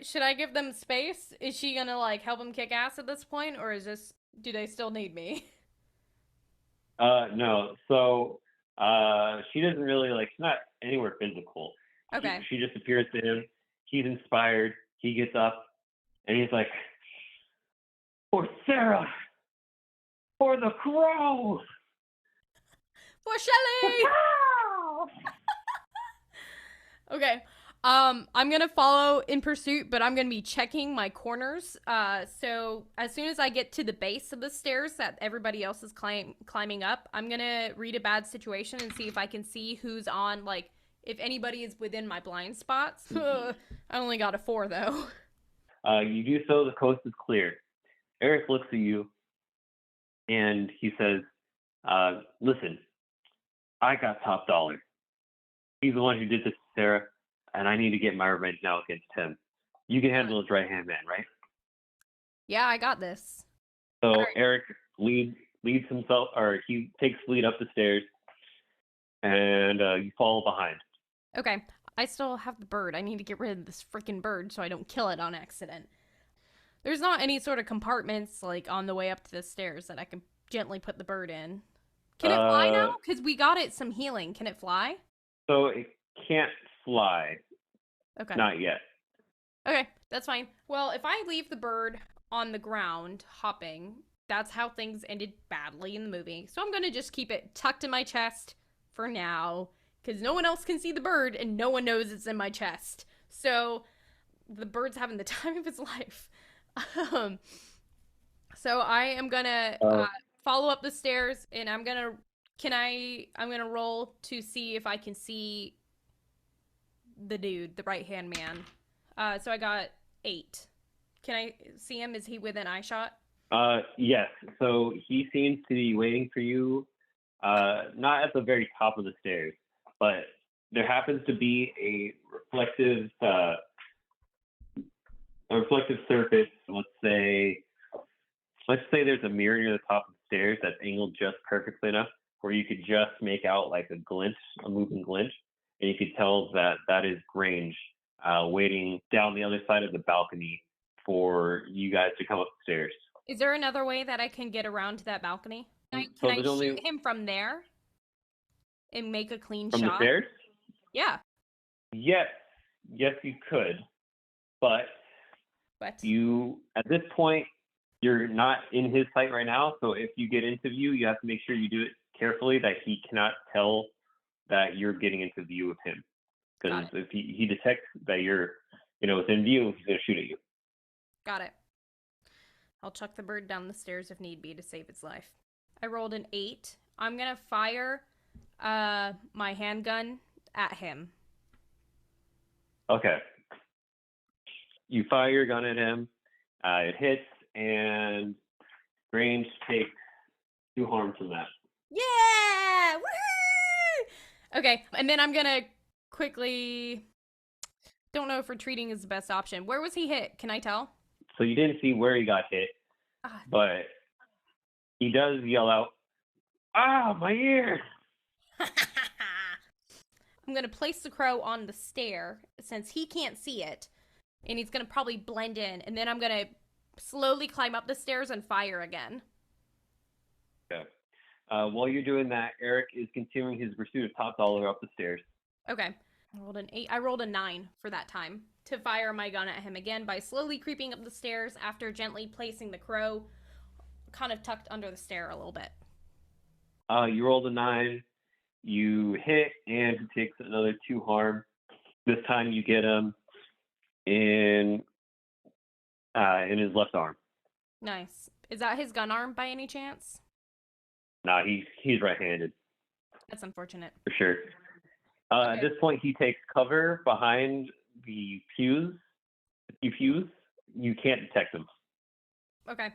should I give them space? Is she gonna, like, help them kick ass at this point, or do they still need me? No. So, she doesn't really, she's not anywhere physical. Okay. She just appears to him. He's inspired. He gets up, and he's like, "For Sarah! For the crow! For Shelly!" Okay. I'm gonna follow in pursuit, but I'm gonna be checking my corners. So as soon as I get to the base of the stairs that everybody else is climbing up, I'm gonna read a bad situation and see if I can see who's on, like, if anybody is within my blind spots. I only got a 4 though. You do so. The coast is clear. Eric looks at you, and he says, "Listen, I got Top Dollar. He's the one who did this to Sarah, and I need to get my revenge now against him. You can handle his right-hand man, right?" Yeah, I got this. So right. Eric leads himself, or he takes lead up the stairs, and you follow behind. Okay. I still have the bird. I need to get rid of this freaking bird so I don't kill it on accident. There's not any sort of compartments, like, on the way up to the stairs that I can gently put the bird in. Can it fly now? Because we got it some healing. Can it fly? So it can't fly. Okay. Not yet. Okay, that's fine. Well, if I leave the bird on the ground, hopping, that's how things ended badly in the movie. So I'm going to just keep it tucked in my chest for now, because no one else can see the bird, and no one knows it's in my chest. So the bird's having the time of its life. So I am going to follow up the stairs, and I'm going to roll to see if I can see the dude, the right-hand man. So I got 8. Can I see him? Is he within eye shot? Yes. So he seems to be waiting for you, not at the very top of the stairs, but there happens to be a reflective A reflective surface, let's say there's a mirror near the top of the stairs that's angled just perfectly enough where you could just make out like a glint, a moving glint, and you could tell that that is Grange waiting down the other side of the balcony for you guys to come up the stairs. Is there another way that I can get around to that balcony? Can I shoot him from there and make a clean shot? From the stairs? Yeah. Yes, you could, but you at this point you're not in his sight right now. So if you get into view, you have to make sure you do it carefully that he cannot tell that you're getting into view of him. Because if he detects that you're, within view, he's gonna shoot at you. Got it. I'll chuck the bird down the stairs if need be to save its life. I rolled an 8. I'm gonna fire my handgun at him. Okay. You fire your gun at him. It hits, and Grange takes 2 harm from that. Yeah! Woohoo! Okay, and then I'm gonna quickly... Don't know if retreating is the best option. Where was he hit? Can I tell? So you didn't see where he got hit, but he does yell out, "Ah, my ear!" I'm going to place the crow on the stair since he can't see it, and he's going to probably blend in, and then I'm going to slowly climb up the stairs and fire again. Okay. While you're doing that, Eric is continuing his pursuit of Top Dollar up the stairs. Okay. I rolled an 8. I rolled a 9 for that time to fire my gun at him again by slowly creeping up the stairs after gently placing the crow kind of tucked under the stair a little bit. You rolled a 9. You hit, and he takes another 2 harm. This time you get him in his left arm. Nice. Is that his gun arm by any chance? Nah, he's right-handed. That's unfortunate. For sure. Okay. At this point, he takes cover behind the pews. You can't detect him. Okay.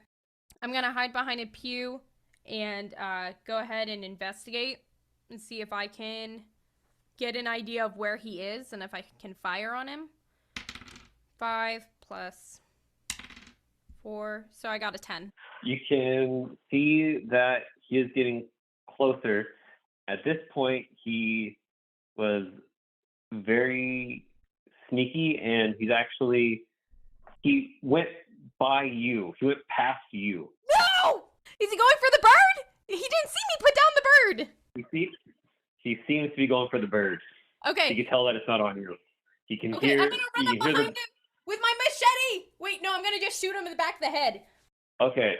I'm going to hide behind a pew and go ahead and investigate and see if I can get an idea of where he is and if I can fire on him. 5 plus 4, so I got a 10. You can see that he is getting closer. At this point, he was very sneaky, and he went by you. He went past you. No! Is he going for the bird? He didn't see me put down the bird. He seems to be going for the bird. Okay. You can tell that it's not on you. He can hear. I'm gonna run up behind him with my machete. Wait, no, I'm gonna just shoot him in the back of the head. Okay.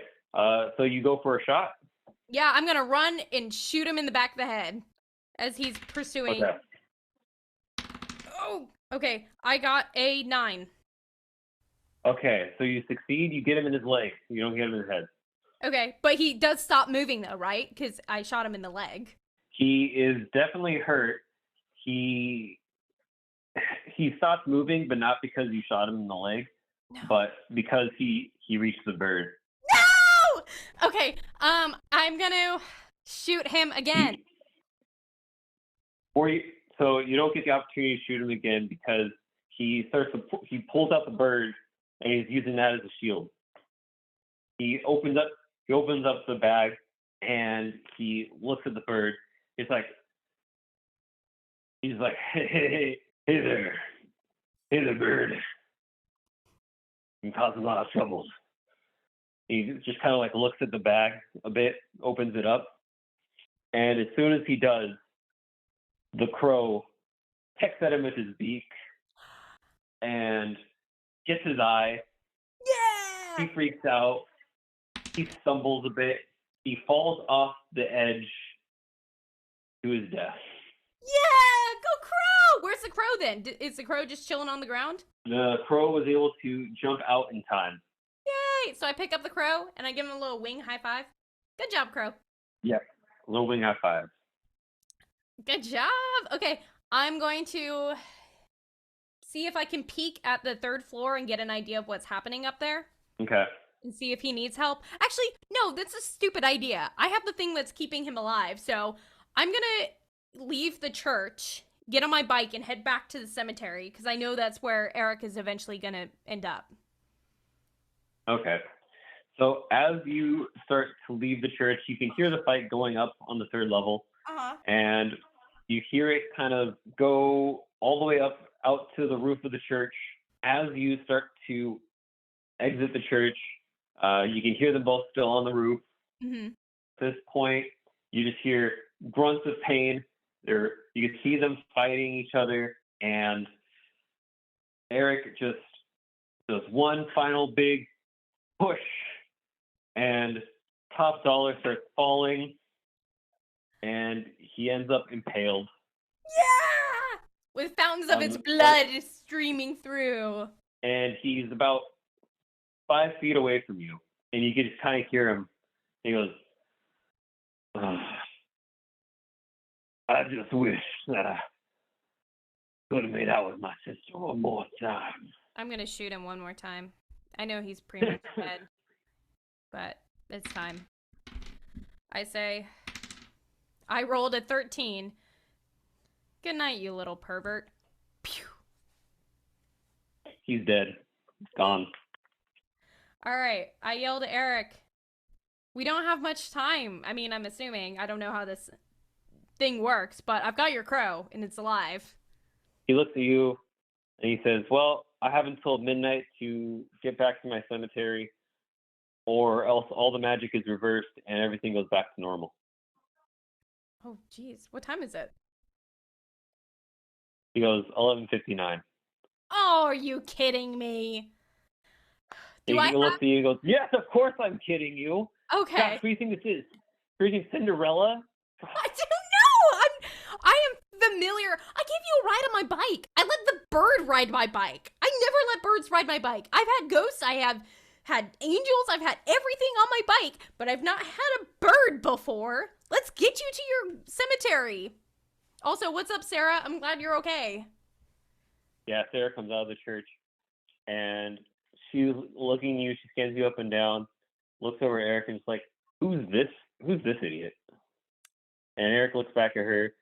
So you go for a shot? Yeah, I'm gonna run and shoot him in the back of the head as he's pursuing. Okay. Oh, okay. I got a 9. Okay, so you succeed. You get him in his leg. You don't get him in his head. Okay, but he does stop moving though, right? Because I shot him in the leg. He is definitely hurt. He stops moving, but not because you shot him in the leg, but because he reached the bird. No! Okay, I'm gonna shoot him again. So you don't get the opportunity to shoot him again because he pulls out the bird and he's using that as a shield. He opens up the bag and he looks at the bird. He's like, hey there, bird. You cause a lot of trouble. He just kind of like looks at the bag a bit, opens it up, and as soon as he does, the crow pecks at him with his beak and gets his eye. Yeah! He freaks out. He stumbles a bit. He falls off the edge to his death. Yeah! Go crow! Where's the crow then? Is the crow just chilling on the ground? The crow was able to jump out in time. Yay! So I pick up the crow and I give him a little wing high five. Good job, crow. Yep. A little wing high five. Good job. Okay, I'm going to see if I can peek at the 3rd floor and get an idea of what's happening up there. Okay. And see if he needs help. Actually, no, that's a stupid idea. I have the thing that's keeping him alive, so I'm gonna leave the church, get on my bike, and head back to the cemetery, because I know that's where Eric is eventually gonna end up. Okay. So as you start to leave the church, you can hear the fight going up on the third level, and you hear it kind of go all the way up out to the roof of the church. As you start to exit the church, you can hear them both still on the roof. Mm-hmm. At this point, you just hear grunts of pain. You can see them fighting each other, and Eric just does one final big push, and top dollar starts falling, and he ends up impaled. Yeah! With fountains of its blood streaming through. And he's about 5 feet away from you, and you can just kind of hear him. He goes, I just wish that I could have made out with my sister one more time. I'm gonna shoot him one more time. I know he's pretty much dead, but it's time. I say, I rolled a 13. Good night, you little pervert. Pew. He's dead. Gone. All right, I yelled at Eric. We don't have much time. I mean, I'm assuming. I don't know how this thing works, but I've got your crow, and it's alive. He looks at you, and he says, well, I have until midnight to get back to my cemetery, or else all the magic is reversed and everything goes back to normal. Oh, geez. What time is it? He goes, 11:59. Oh, are you kidding me? He looks at you and goes, yes, of course I'm kidding you. Okay. Gosh, what do you think this is? Freaking Cinderella? I don't know. I am familiar. I gave you a ride on my bike. I let the bird ride my bike. I never let birds ride my bike. I've had ghosts. I have had angels. I've had everything on my bike, but I've not had a bird before. Let's get you to your cemetery. Also, what's up, Sarah? I'm glad you're okay. Yeah, Sarah comes out of the church, and she's looking at you. She scans you up and down, looks over at Eric, and is like, who's this idiot? And Eric looks back at her,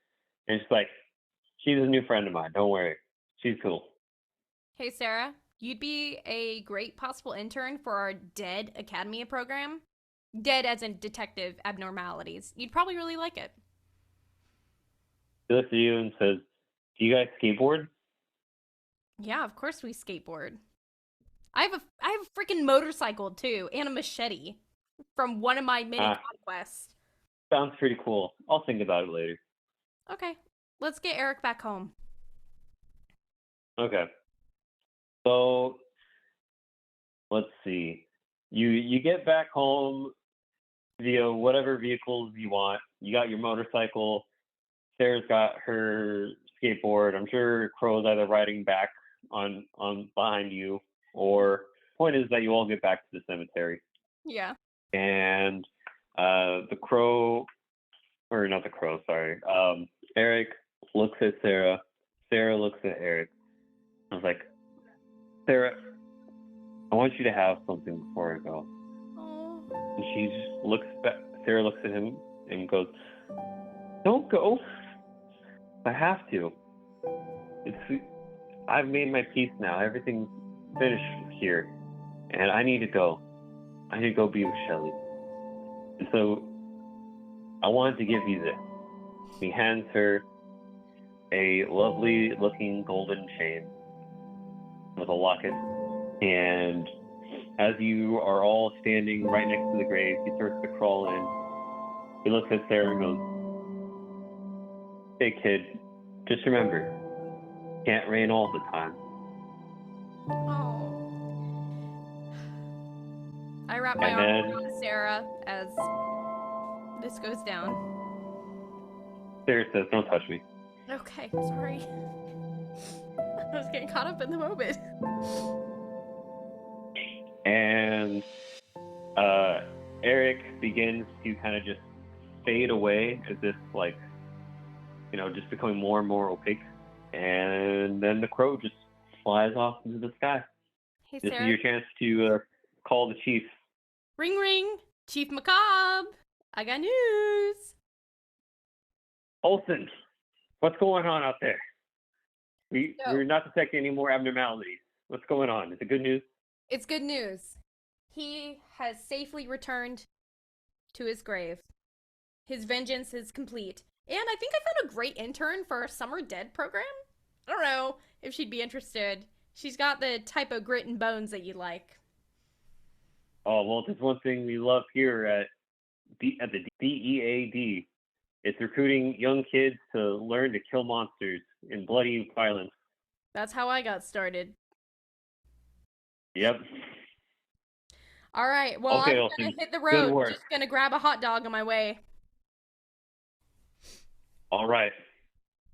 and she's like, she's a new friend of mine. Don't worry. She's cool. Hey, Sarah, you'd be a great possible intern for our D.E.A.D Academy program. D.E.A.D as in detective abnormalities. You'd probably really like it. She looks at you and says, do you guys skateboard? Yeah, of course we skateboard. I have a freaking motorcycle too, and a machete from one of my mini conquests. Sounds pretty cool. I'll think about it later. Okay, let's get Eric back home. Okay. So let's see. You get back home via whatever vehicles you want. You got your motorcycle. Sarah's got her skateboard. I'm sure Crow's either riding back on behind you, or point is that you all get back to the cemetery. Yeah. And the crow, or not the crow, sorry. Eric looks at Sarah. Sarah looks at Eric. I was like, Sarah, I want you to have something before I go. Aww. And she just looks back. Sarah looks at him and goes, don't go. I have to. I've made my peace now. Everything's finished here. And I need to go. I need to go be with Shelly. And so I wanted to give you this. He hands her a lovely looking golden chain with a locket. And as you are all standing right next to the grave, he starts to crawl in. He looks at Sarah and goes, hey kid, just remember, can't rain all the time. Oh. I wrap my arm around Sarah as this goes down. Sarah says, don't touch me. Okay, sorry. I was getting caught up in the moment. And Eric begins to kind of just fade away as if, like, just becoming more and more opaque. And then the crow just flies off into the sky. Hey, This Sarah. is your chance to call the chief. Ring, ring. Chief Macabre. I got news. Olsen, what's going on out there? We're not detecting any more abnormalities. What's going on? Is it good news? It's good news. He has safely returned to his grave. His vengeance is complete. And I think I found a great intern for our Summer Dead program. I don't know if she'd be interested. She's got the type of grit and bones that you like. Oh, well, there's one thing we love here at the D.E.A.D. It's recruiting young kids to learn to kill monsters in bloody violence. That's how I got started. Yep. All right, well, Okay, I'm Austin. gonna hit the Good road. work. Just gonna grab a hot dog on my way. All right.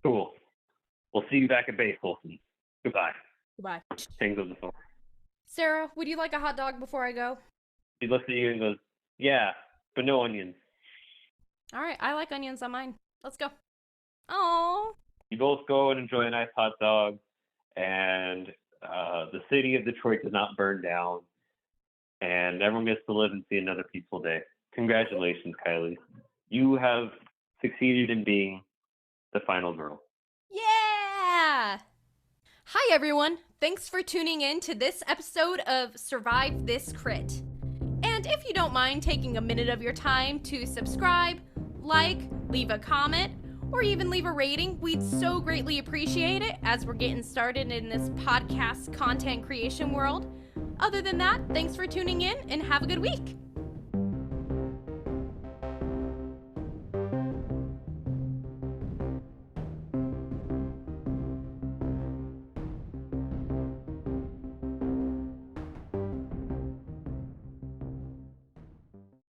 Cool. We'll see you back at base, Olsen. Goodbye. Goodbye. Hangs up the phone. Sarah, would you like a hot dog before I go? He looks at you and goes, yeah, but no onions. All right, I like onions on mine. Let's go. Oh. You both go and enjoy a nice hot dog, and the city of Detroit does not burn down, and everyone gets to live and see another peaceful day. Congratulations, Kylie. You have succeeded in being the final girl. Yeah! Hi, everyone. Thanks for tuning in to this episode of Survive This Crit. And if you don't mind taking a minute of your time to subscribe, like, leave a comment, or even leave a rating, we'd so greatly appreciate it as we're getting started in this podcast content creation world. Other than that, thanks for tuning in and have a good week.